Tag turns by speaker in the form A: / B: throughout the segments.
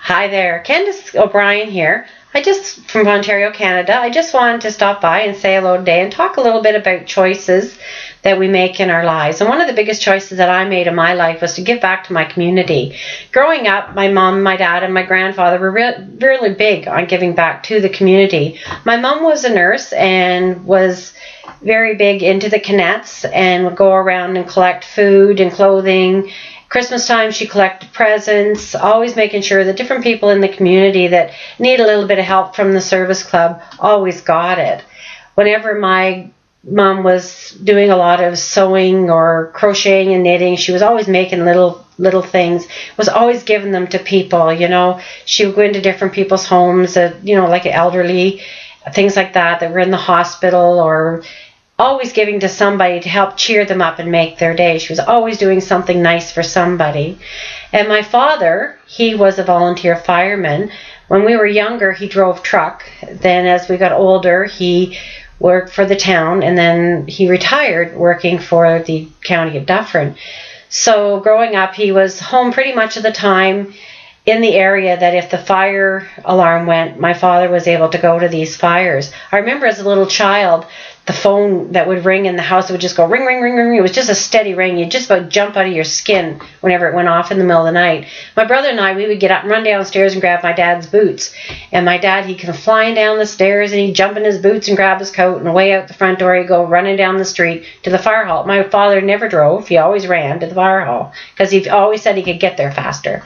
A: Hi there, Candace O'Brien here. From Ontario, Canada. I just wanted to stop by and say hello today and talk a little bit about choices that we make in our lives. And one of the biggest choices that I made in my life was to give back to my community. Growing up, my mom, my dad, and my grandfather were really big on giving back to the community. My mom was a nurse and was very big into the Canettes and would go around and collect food and clothing. Christmas time, she collected presents, always making sure that different people in the community that need a little bit of help from the service club always got it. Whenever my mom was doing a lot of sewing or crocheting and knitting, she was always making little things, was always giving them to people, you know. She would go into different people's homes, like elderly, things like that were in the hospital, or always giving to somebody to help cheer them up and make their day. She was always doing something nice for somebody. And my father, he was a volunteer fireman. When we were younger, he drove truck. Then as we got older, he worked for the town, and then he retired working for the county of Dufferin. So growing up, he was home pretty much of the time in the area that if the fire alarm went, my father was able to go to these fires. I remember as a little child, the phone that would ring in the house, it would just go ring, ring, ring, ring. It was just a steady ring. You'd just about jump out of your skin whenever it went off in the middle of the night. My brother and I, we would get up and run downstairs and grab my dad's boots. And my dad, he'd come flying down the stairs, and he'd jump in his boots and grab his coat, and away out the front door he'd go running down the street to the fire hall. My father never drove. He always ran to the fire hall because he always said he could get there faster.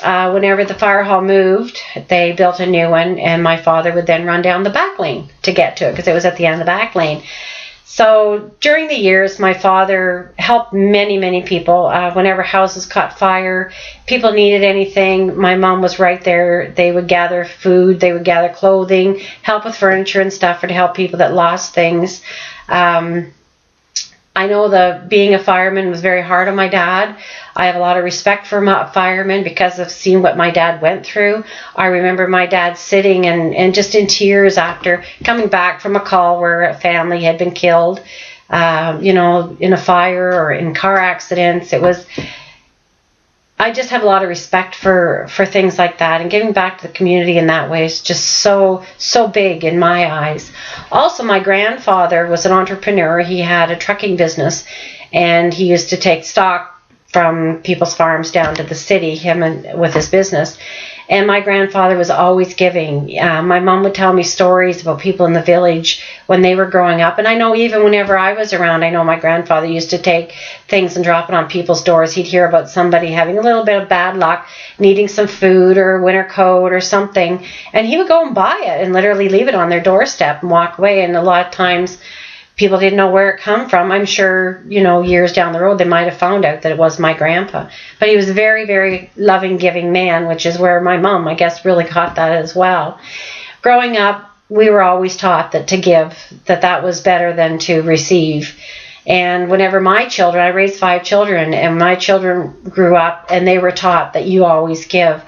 A: Whenever the fire hall moved, they built a new one, and my father would then run down the back lane to get to it because it was at the end of the back lane. So during the years, my father helped many people. Whenever houses caught fire, people needed anything, my mom was right there. They would gather food, they would gather clothing, help with furniture and stuff, or to help people that lost things. I know being a fireman was very hard on my dad. I have a lot of respect for firemen because of seeing what my dad went through. I remember my dad sitting and just in tears after coming back from a call where a family had been killed, in a fire or in car accidents. I just have a lot of respect for things like that, and giving back to the community in that way is just so big in my eyes. Also, my grandfather was an entrepreneur. He had a trucking business, and he used to take stock from people's farms down to the city, with his business. And my grandfather was always giving. My mom would tell me stories about people in the village when they were growing up. And I know even whenever I was around, I know my grandfather used to take things and drop it on people's doors. He'd hear about somebody having a little bit of bad luck, needing some food or a winter coat or something. And he would go and buy it and literally leave it on their doorstep and walk away. And a lot of times people didn't know where it come from. I'm sure, years down the road, they might have found out that it was my grandpa. But he was a very, very loving, giving man, which is where my mom, I guess, really caught that as well. Growing up, we were always taught that to give, that was better than to receive. And whenever I raised 5 children, and my children grew up, and they were taught that you always give.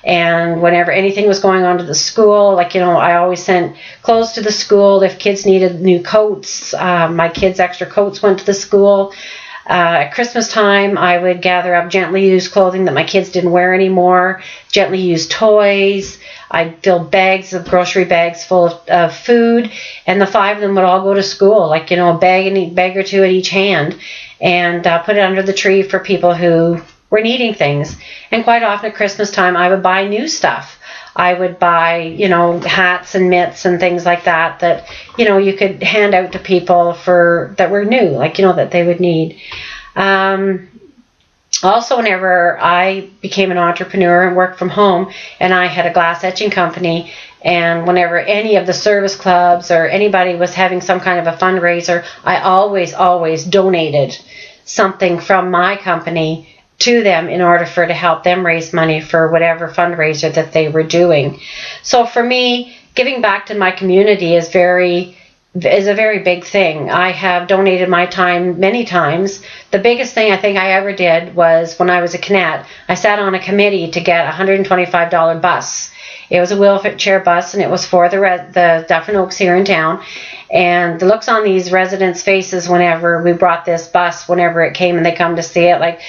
A: And whenever anything was going on to the school, I always sent clothes to the school. If kids needed new coats, my kids' extra coats went to the school. At Christmas time, I would gather up gently used clothing that my kids didn't wear anymore, gently used toys. I'd fill grocery bags full of food, and the 5 of them would all go to school, a bag or 2 at each hand, and put it under the tree for people who were needing things. And quite often at Christmas time, I would buy new stuff. I would buy, hats and mitts and things like that you could hand out to people that were new, that they would need. Also, whenever I became an entrepreneur and worked from home, and I had a glass etching company, and whenever any of the service clubs or anybody was having some kind of a fundraiser, I always donated something from my company to them in order to help them raise money for whatever fundraiser that they were doing. So for me, giving back to my community is a very big thing. I have donated my time many times. The biggest thing I think I ever did was when I was a cadet, I sat on a committee to get a $125 bus. It was a wheelchair bus, and it was for the Dufferin Oaks here in town. And the looks on these residents' faces whenever we brought this bus, whenever it came and they come to see it,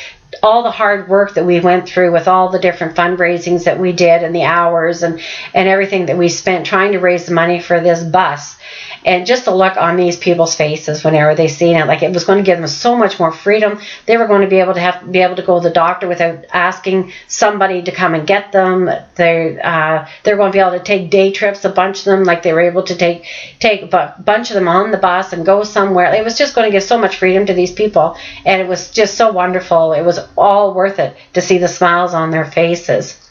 A: all the hard work that we went through with all the different fundraisings that we did and the hours and everything that we spent trying to raise the money for this bus. And just the look on these people's faces whenever they seen it, like it was going to give them so much more freedom. They were going to be able to go to the doctor without asking somebody to come and get them. They're going to be able to take day trips, a bunch of them, like they were able to take a bunch of them on the bus and go somewhere. It was just going to give so much freedom to these people, and it was just so wonderful. It was all worth it to see the smiles on their faces.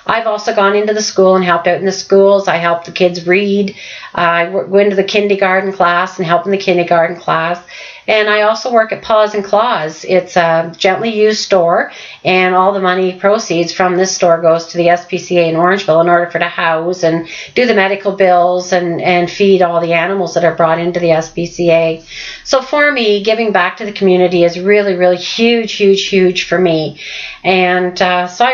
A: I've also gone into the school and helped out in the schools. I helped the kids read. I went into the kindergarten class and helped in the kindergarten class. And I also work at Paws and Claws. It's a gently used store, and all the money proceeds from this store goes to the SPCA in Orangeville in order for to house and do the medical bills and feed all the animals that are brought into the SPCA. So for me, giving back to the community is really, really huge, huge, huge for me. And so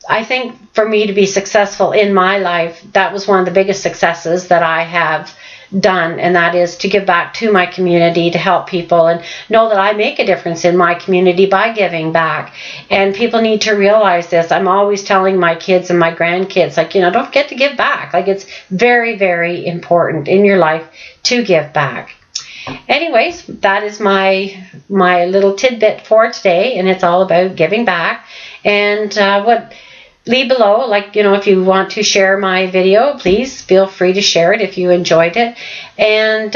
A: I think for me to be successful in my life, that was one of the biggest successes that I have done, and that is to give back to my community, to help people and know that I make a difference in my community by giving back. And people need to realize this. I'm always telling my kids and my grandkids, like, don't forget to give back. Like, it's very, very important in your life to give back. Anyways, that is my little tidbit for today, and it's all about giving back. And leave below, if you want to share my video, please feel free to share it if you enjoyed it. And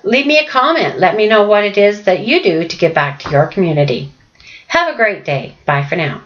A: leave me a comment. Let me know what it is that you do to give back to your community. Have a great day. Bye for now.